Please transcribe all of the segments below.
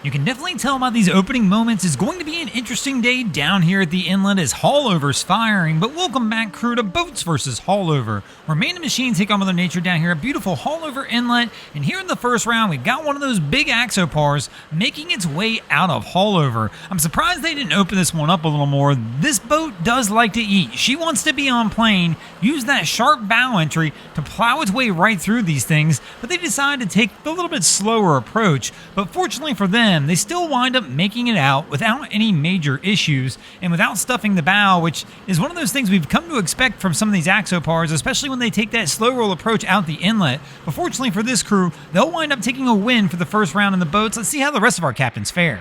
You can definitely tell by these opening moments it's going to be an interesting day down here at the inlet as Haulover's firing, but welcome back crew to Boats vs. Haulover, where man and machine take on Mother Nature down here at beautiful Haulover Inlet, and here in the first round we've got one of those big Axopars making its way out of Haulover. I'm surprised they didn't open this one up a little more. This boat does like to eat. She wants to be on plane, use that sharp bow entry to plow its way right through these things, but they decided to take a little bit slower approach, but fortunately for them, they still wind up making it out without any major issues and without stuffing the bow, which is one of those things we've come to expect from some of these Axopars, especially when they take that slow roll approach out the inlet. But fortunately for this crew, they'll wind up taking a win for the first round in the boats. Let's see how the rest of our captains fare.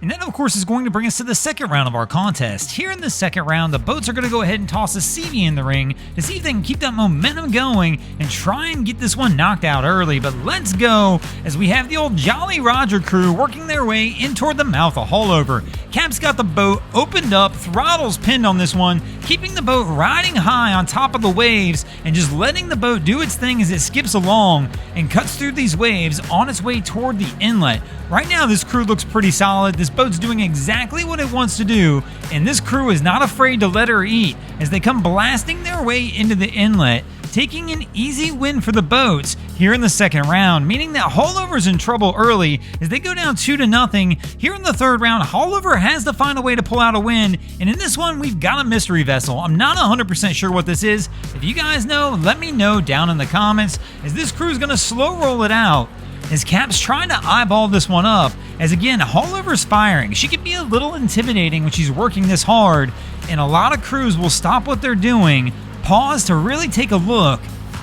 And that, of course, is going to bring us to the second round of our contest. Here in the second round, the boats are going to go ahead and toss a CV in the ring to see if they can keep that momentum going and try and get this one knocked out early. But let's go as we have the old Jolly Roger crew working their way in toward the mouth of Haulover. Cap's got the boat opened up, throttles pinned on this one, keeping the boat riding high on top of the waves and just letting the boat do its thing as it skips along and cuts through these waves on its way toward the inlet. Right now, this crew looks pretty solid. This boat's doing exactly what it wants to do, and this crew is not afraid to let her eat as they come blasting their way into the inlet, taking an easy win for the boats here in the second round, meaning that Haulover's in trouble early as they go down 2-0. Here in the third round, Haulover has to find a way to pull out a win, and in this one, we've got a mystery vessel. I'm not 100% sure what this is. If you guys know, let me know down in the comments, as this crew's gonna slow roll it out as Cap's trying to eyeball this one up, as again, Haulover's firing. She can be a little intimidating when she's working this hard, and a lot of crews will stop what they're doing, pause to really take a look,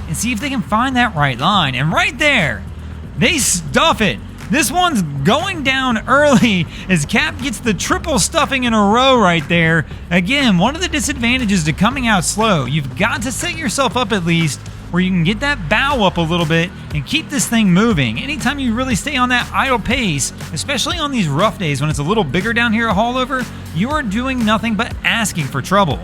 and see if they can find that right line. And right there, they stuff it. This one's going down early as Cap gets the triple stuffing in a row right there. Again, one of the disadvantages to coming out slow, you've got to set yourself up at least where you can get that bow up a little bit and keep this thing moving. Anytime you really stay on that idle pace, especially on these rough days when it's a little bigger down here at Haulover, you are doing nothing but asking for trouble.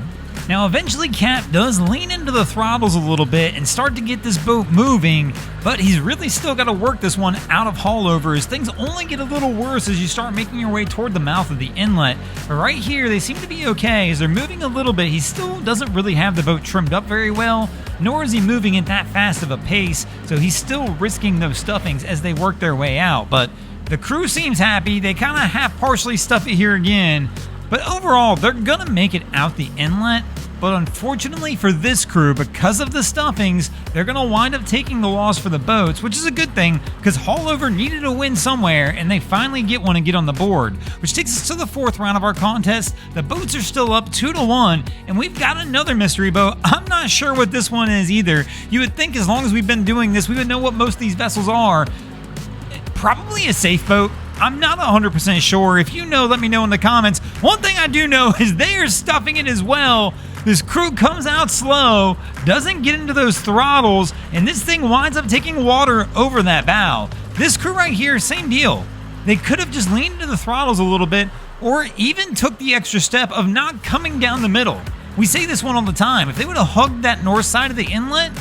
Now eventually Cap does lean into the throttles a little bit and start to get this boat moving, but he's really still got to work this one out of Haulover as things only get a little worse as you start making your way toward the mouth of the inlet. But right here they seem to be okay as they're moving a little bit. He still doesn't really have the boat trimmed up very well, nor is he moving at that fast of a pace, so he's still risking those stuffings as they work their way out. But the crew seems happy. They kind of half partially stuff it here again, but overall they're gonna make it out the inlet. But unfortunately for this crew, because of the stuffings, they're going to wind up taking the loss for the boats, which is a good thing because Haulover needed a win somewhere and they finally get one and get on the board. Which takes us to the fourth round of our contest. The boats are still up 2-1 and we've got another mystery boat. I'm not sure what this one is either. You would think as long as we've been doing this, we would know what most of these vessels are. Probably a safe boat. I'm not 100% sure. If you know, let me know in the comments. One thing I do know is they are stuffing it as well. This crew comes out slow, doesn't get into those throttles, and this thing winds up taking water over that bow. This crew right here, same deal. They could have just leaned into the throttles a little bit, or even took the extra step of not coming down the middle. We say this one all the time. If they would have hugged that north side of the inlet,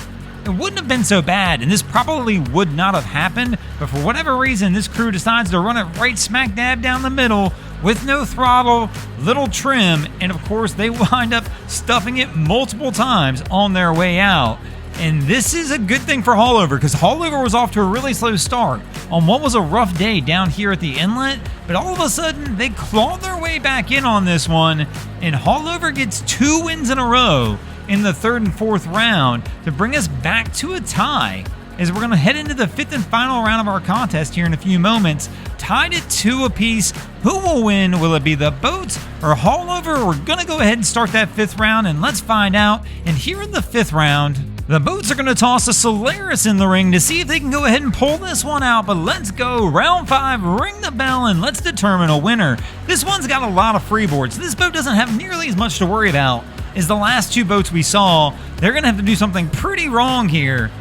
it wouldn't have been so bad, and this probably would not have happened, but for whatever reason, this crew decides to run it right smack dab down the middle with no throttle, little trim, and of course, they wind up stuffing it multiple times on their way out. And this is a good thing for Haulover because Haulover was off to a really slow start on what was a rough day down here at the inlet, but all of a sudden, they clawed their way back in on this one, and Haulover gets 2 wins in a row in the third and fourth round to bring us back to a tie as we're going to head into the fifth and final round of our contest here in a few moments, tied at 2 apiece. Who will win? Will it be the boats or Haulover? We're going to go ahead and start that fifth round and let's find out. And here in the fifth round, the boats are going to toss a Solaris in the ring to see if they can go ahead and pull this one out. But let's go. Round 5, ring the bell and let's determine a winner. This one's got a lot of freeboards. This boat doesn't have nearly as much to worry about as the last 2 boats we saw. They're going to have to do something pretty wrong here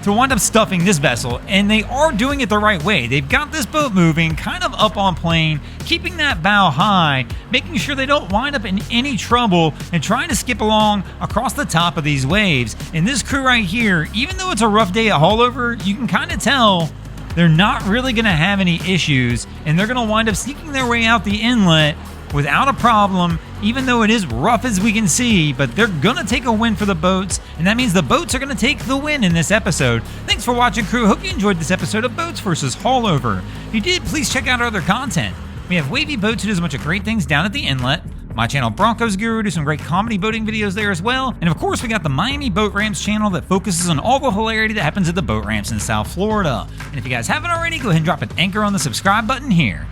to wind up stuffing this vessel, and they are doing it the right way. They've got this boat moving kind of up on plane, keeping that bow high, making sure they don't wind up in any trouble, and trying to skip along across the top of these waves. And this crew right here, even though it's a rough day at Haulover, you can kind of tell they're not really going to have any issues, and they're going to wind up sneaking their way out the inlet without a problem, even though it is rough as we can see. But they're gonna take a win for the boats, and that means the boats are gonna take the win in this episode. Thanks for watching, crew. Hope you enjoyed this episode of Boats vs. Haulover. If you did, please check out our other content. We have Wavy Boats, who does a bunch of great things down at the inlet. My channel, Broncos Guru, do some great comedy boating videos there as well. And of course, we got the Miami Boat Ramps channel that focuses on all the hilarity that happens at the boat ramps in South Florida. And if you guys haven't already, go ahead and drop an anchor on the subscribe button here.